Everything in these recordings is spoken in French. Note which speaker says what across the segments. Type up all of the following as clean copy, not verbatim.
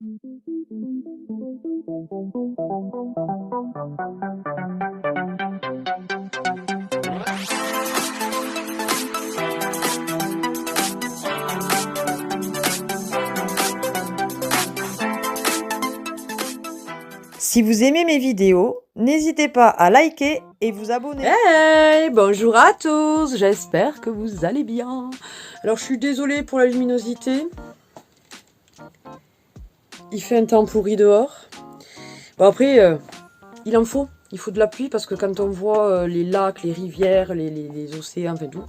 Speaker 1: Si vous aimez mes vidéos, n'hésitez pas à liker et vous abonner.
Speaker 2: Hey, bonjour à tous, j'espère que vous allez bien. Alors je suis désolée pour la luminosité. Il fait un temps pourri dehors. Bon après, il en faut. Il faut de la pluie parce que quand on voit les lacs, les rivières, les océans, enfin tout,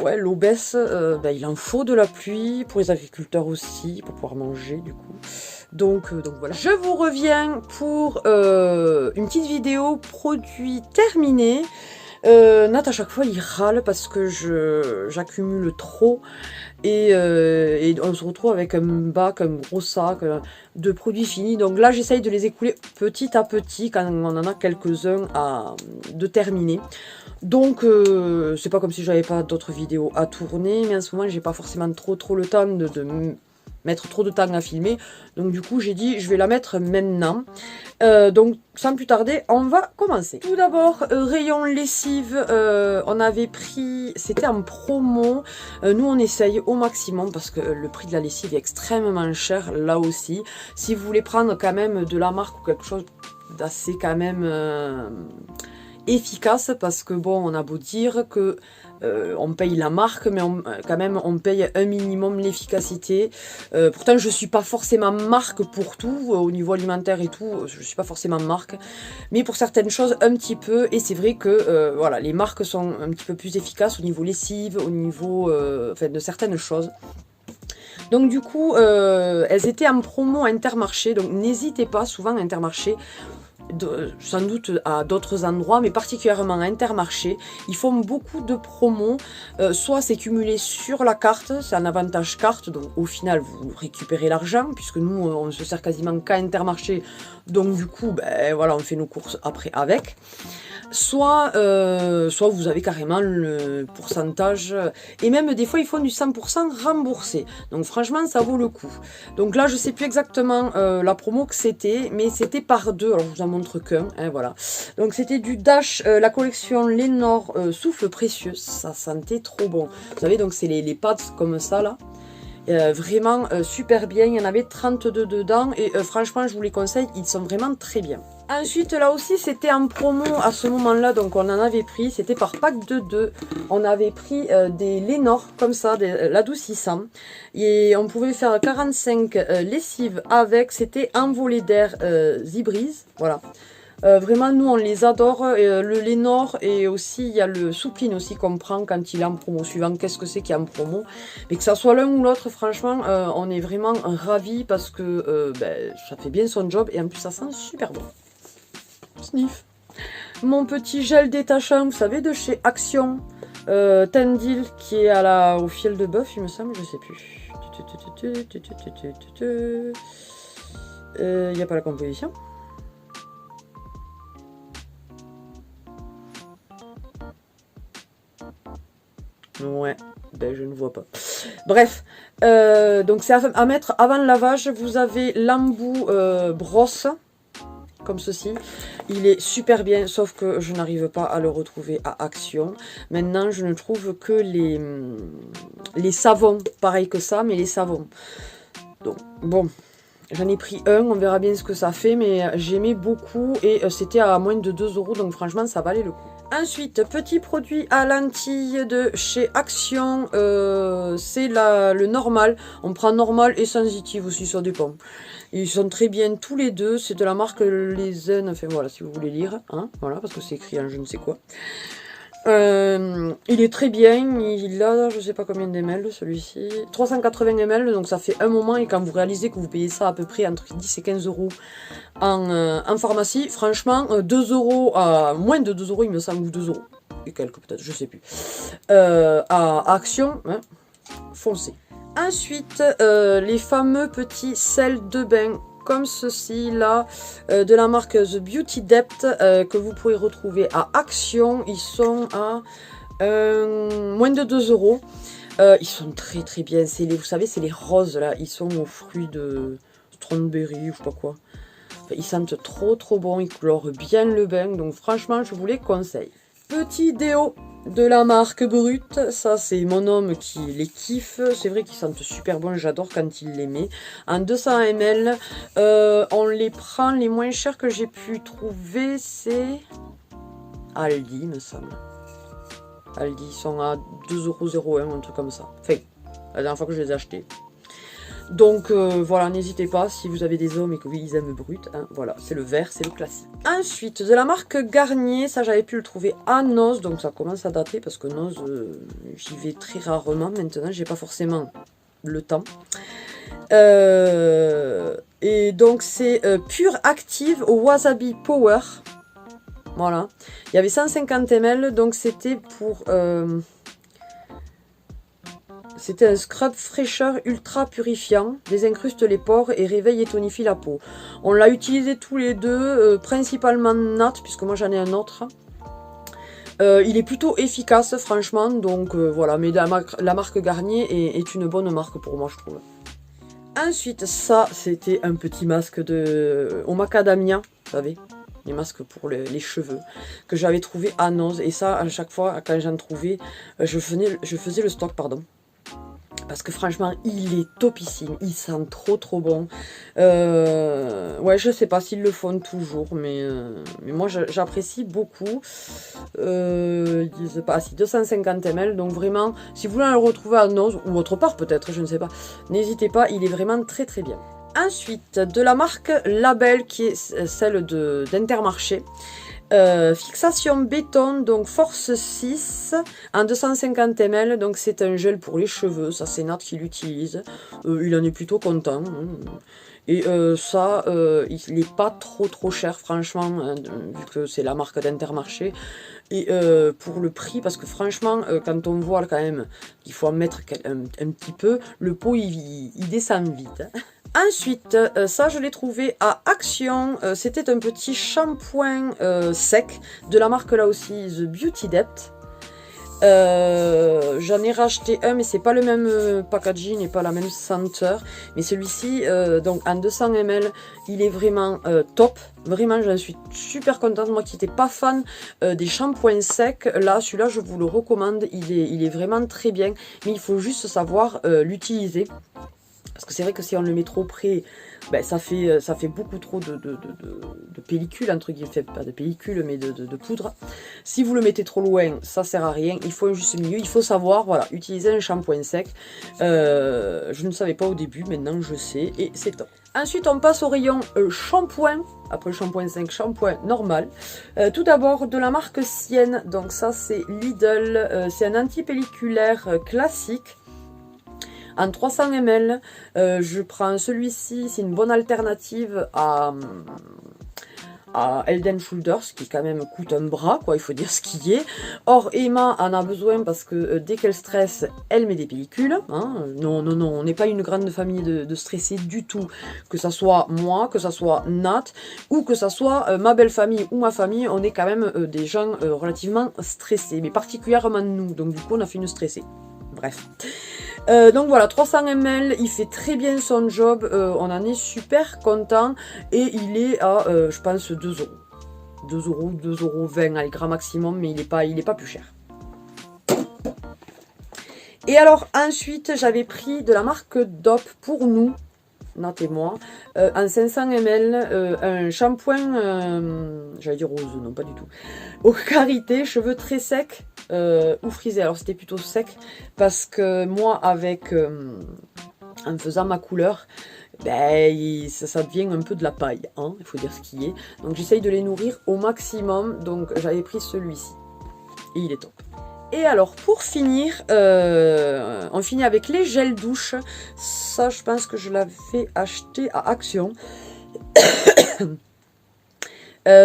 Speaker 2: ouais, l'eau baisse, il en faut de la pluie pour les agriculteurs aussi, pour pouvoir manger du coup. Donc voilà, je vous reviens pour une petite vidéo produit terminé. Nat à chaque fois il râle parce que j'accumule trop et on se retrouve avec un bac, un gros sac de produits finis. Donc là j'essaye de les écouler petit à petit quand on en a quelques-uns de terminer. Donc c'est pas comme si j'avais pas d'autres vidéos à tourner, mais en ce moment j'ai pas forcément trop le temps de mettre trop de temps à filmer. Donc du coup j'ai dit je vais la mettre maintenant. Donc sans plus tarder on va commencer. Tout d'abord rayon lessive, on avait pris, c'était en promo, nous on essaye au maximum parce que le prix de la lessive est extrêmement cher là aussi. Si vous voulez prendre quand même de la marque ou quelque chose d'assez quand même efficace, parce que bon on a beau dire que on paye la marque mais quand même on paye un minimum l'efficacité. Pourtant je suis pas forcément marque pour tout, au niveau alimentaire et tout je suis pas forcément marque, mais pour certaines choses un petit peu, et c'est vrai que voilà, les marques sont un petit peu plus efficaces au niveau lessive, au niveau de certaines choses. Donc du coup elles étaient en promo Intermarché, donc n'hésitez pas, souvent Intermarché, sans doute à d'autres endroits, mais particulièrement à Intermarché, ils font beaucoup de promos. Soit c'est cumulé sur la carte, c'est un avantage carte, donc au final vous récupérez l'argent, puisque nous on se sert quasiment qu'à Intermarché, donc du coup voilà, on fait nos courses après avec. Soit vous avez carrément le pourcentage, et même des fois ils font du 100% remboursé, donc franchement ça vaut le coup. Donc là je sais plus exactement la promo que c'était, mais c'était par deux, alors je vous en montre qu'un, hein, voilà. Donc c'était du Dash, la collection Lénore souffle précieux, ça sentait trop bon. Vous savez, donc c'est les pads comme ça là. Vraiment super bien, il y en avait 32 dedans et franchement je vous les conseille, ils sont vraiment très bien. Ensuite là aussi c'était en promo à ce moment là, donc on en avait pris, c'était par pack de 2, on avait pris des Lénore comme ça, l'adoucissant, et on pouvait faire 45 lessives avec, c'était envolé d'air Zibreeze, voilà. Vraiment nous on les adore, le Lénore, et aussi il y a le Soupline aussi qu'on prend quand il est en promo, suivant qu'est-ce que c'est qui est en promo, mais que ça soit l'un ou l'autre franchement on est vraiment ravis parce que ça fait bien son job et en plus ça sent super bon. Sniff. Mon petit gel détachant, vous savez, de chez Action, Tendil, qui est au fiel de bœuf il me semble, je sais plus. Il n'y a pas la composition. Ouais, je ne vois pas. Bref, donc c'est à mettre avant le lavage. Vous avez l'embout brosse, comme ceci. Il est super bien, sauf que je n'arrive pas à le retrouver à Action. Maintenant, je ne trouve que les savons, pareil que ça, mais les savons. Donc, bon, j'en ai pris un, on verra bien ce que ça fait, mais j'aimais beaucoup et c'était à moins de 2 €, donc franchement, ça valait le coup. Ensuite, petit produit à lentilles de chez Action, c'est le normal. On prend normal et sensitive aussi, ça dépend. Ils sont très bien tous les deux, c'est de la marque Les Zen, enfin voilà, si vous voulez lire, hein, voilà, parce que c'est écrit en je ne sais quoi. Il est très bien, il a je sais pas combien d'ml celui-ci, 380 ml, donc ça fait un moment, et quand vous réalisez que vous payez ça à peu près entre 10 et 15 € en pharmacie, franchement 2 € à moins de 2 € il me semble, ou 2 € et quelques peut-être, je sais plus, à Action, hein, foncez. Ensuite les fameux petits sels de bain comme ceci là, de la marque The Beauty Depth, que vous pouvez retrouver à Action. Ils sont à moins de 2 €. Ils sont très très bien. Vous savez, c'est les roses là. Ils sont aux fruits de strawberry ou je sais pas quoi. Enfin, ils sentent trop trop bon. Ils colorent bien le bain. Donc franchement, je vous les conseille. Petit déo de la marque Brut. Ça, c'est mon homme qui les kiffe. C'est vrai qu'ils sentent super bon. J'adore quand il les met. En 200 ml. On les prend. Les moins chers que j'ai pu trouver, c'est Aldi, me semble. Aldi, ils sont à 2,01 €, un truc comme ça. Enfin, la dernière fois que je les ai achetés. Donc voilà, n'hésitez pas si vous avez des hommes et que oui, ils aiment Brut. Hein, voilà, c'est le vert, c'est le classique. Ensuite, de la marque Garnier, ça j'avais pu le trouver à Noz, donc ça commence à dater parce que Noz, j'y vais très rarement maintenant, j'ai pas forcément le temps. Et donc c'est Pure Active au Wasabi Power. Voilà, il y avait 150 ml, donc c'était pour... C'était un scrub fraîcheur ultra purifiant, désincruste les pores et réveille et tonifie la peau. On l'a utilisé tous les deux, principalement Nat, puisque moi j'en ai un autre. Il est plutôt efficace, franchement, donc voilà. Mais la marque Garnier est une bonne marque pour moi, je trouve. Ensuite, ça, c'était un petit masque au macadamia, vous savez, les masques pour les cheveux, que j'avais trouvé à Noz. Et ça, à chaque fois, quand j'en trouvais, je faisais le stock, pardon. Parce que franchement, il est topissime. Il sent trop trop bon. Ouais, je sais pas s'ils le font toujours, mais moi j'apprécie beaucoup. Ils disent pas, si 250 ml. Donc vraiment, si vous voulez le retrouver à Noz ou autre part peut-être, je ne sais pas, n'hésitez pas. Il est vraiment très très bien. Ensuite, de la marque Label, qui est celle d'Intermarché. Fixation béton, donc force 6 en 250 ml, donc c'est un gel pour les cheveux, ça c'est Nat qui l'utilise, il en est plutôt content, hein. Et ça, il n'est pas trop cher franchement, hein, vu que c'est la marque d'Intermarché, et pour le prix, parce que franchement, quand on voit quand même qu'il faut en mettre un petit peu, le pot il descend vite, hein. Ensuite, ça je l'ai trouvé à Action, c'était un petit shampoing sec de la marque là aussi, The Beauty Depth. J'en ai racheté un, mais c'est pas le même packaging et pas la même senteur. Mais celui-ci, donc en 200 ml, il est vraiment top. Vraiment, j'en suis super contente. Moi qui n'étais pas fan des shampoings secs, là, celui-là, je vous le recommande. Il est vraiment très bien, mais il faut juste savoir l'utiliser. Parce que c'est vrai que si on le met trop près, ben, ça fait beaucoup trop de pellicule, entre guillemets, pas de pellicule, mais de poudre. Si vous le mettez trop loin, ça sert à rien. Il faut un juste milieu. Il faut savoir, voilà, utiliser un shampoing sec. Je ne savais pas au début, maintenant je sais, et c'est top. Ensuite, on passe au rayon shampoing. Après le shampoing 5, shampoing normal. Tout d'abord, de la marque Sienne. Donc ça, c'est Lidl. C'est un anti-pelliculaire classique. En 300 ml, je prends celui-ci, c'est une bonne alternative à Head & Shoulders, qui quand même coûte un bras, quoi, il faut dire ce qui est. Or, Emma en a besoin parce que dès qu'elle stresse, elle met des pellicules. Hein. Non, on n'est pas une grande famille de stressés du tout. Que ça soit moi, que ça soit Nat, ou que ça soit ma belle famille ou ma famille, on est quand même des gens relativement stressés, mais particulièrement nous. Donc du coup, on a fait une stressée. Bref. Donc voilà, 300 ml, il fait très bien son job, on en est super content et il est à, je pense, 2 €. 2,20 € à grand maximum, mais il est pas plus cher. Et alors ensuite, j'avais pris de la marque DOP pour nous, Nat et moi, en 500 ml, un shampoing, j'allais dire rose, non pas du tout, au karité, cheveux très secs ou frisés. Alors c'était plutôt sec parce que moi en faisant ma couleur, ben, ça devient un peu de la paille, hein, il faut dire ce qui est. Donc j'essaye de les nourrir au maximum, donc j'avais pris celui-ci et il est top. Et alors pour finir, on finit avec les gels douche. Ça je pense que je l'avais acheté à Action.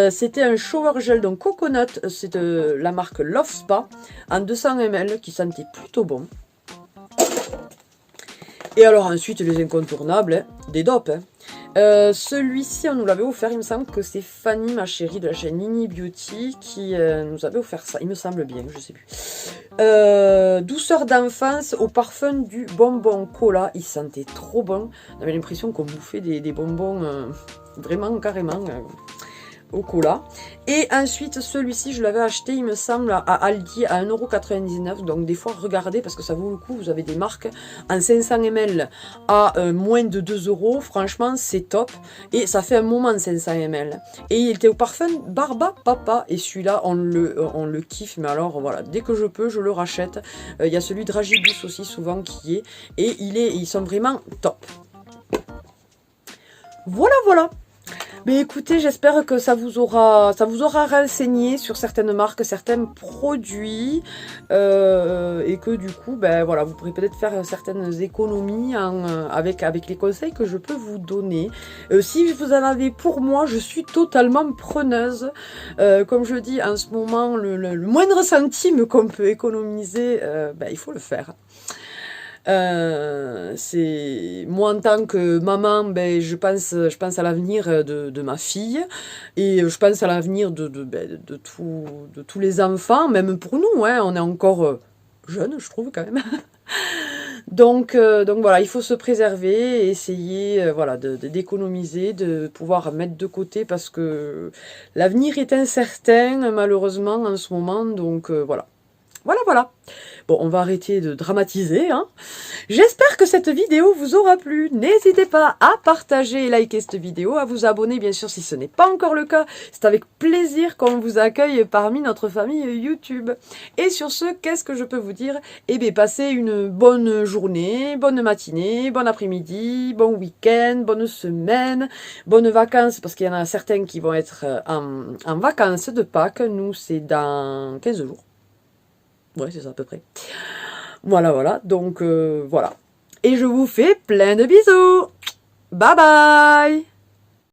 Speaker 2: C'était un shower gel, donc coconut, c'est de la marque Love Spa, en 200 ml, qui sentait plutôt bon. Et alors ensuite les incontournables, hein, des DOP. Hein. Celui-ci on nous l'avait offert, il me semble que c'est Fanny, ma chérie de la chaîne Nini Beauty, qui nous avait offert ça, il me semble bien, je sais plus. Douceur d'enfance au parfum du bonbon cola. Il sentait trop bon. On avait l'impression qu'on bouffait des bonbons vraiment carrément au cola. Et ensuite, celui-ci, je l'avais acheté, il me semble, à Aldi à 1,99 €. Donc des fois, regardez, parce que ça vaut le coup. Vous avez des marques en 500 ml à moins de 2 €. Franchement, c'est top. Et ça fait un moment, 500 ml. Et il était au parfum Barba Papa. Et celui-là, on le kiffe. Mais alors, voilà, dès que je peux, je le rachète. Il y a celui de Dragibus aussi, souvent, qui est. Et ils sont vraiment top. Voilà, voilà. Mais écoutez, j'espère que ça vous aura renseigné sur certaines marques, certains produits, et que du coup, ben voilà, vous pourrez peut-être faire certaines économies avec les conseils que je peux vous donner. Si vous en avez pour moi, je suis totalement preneuse. Comme je dis, en ce moment, le moindre centime qu'on peut économiser, ben, il faut le faire. C'est moi en tant que maman, ben, je pense à l'avenir de ma fille et je pense à l'avenir de tous les enfants, même pour nous, hein, on est encore jeunes, je trouve quand même. Donc voilà, il faut se préserver et essayer voilà, d'économiser, de pouvoir mettre de côté parce que l'avenir est incertain malheureusement en ce moment, donc voilà. Voilà, voilà. Bon, on va arrêter de dramatiser, hein. J'espère que cette vidéo vous aura plu. N'hésitez pas à partager et liker cette vidéo, à vous abonner bien sûr si ce n'est pas encore le cas. C'est avec plaisir qu'on vous accueille parmi notre famille YouTube. Et sur ce, qu'est-ce que je peux vous dire? Eh bien, passez une bonne journée, bonne matinée, bon après-midi, bon week-end, bonne semaine, bonnes vacances, parce qu'il y en a certains qui vont être en vacances de Pâques. Nous, c'est dans 15 jours. Ouais, c'est ça à peu près. Voilà, voilà. Donc, voilà. Et je vous fais plein de bisous. Bye bye.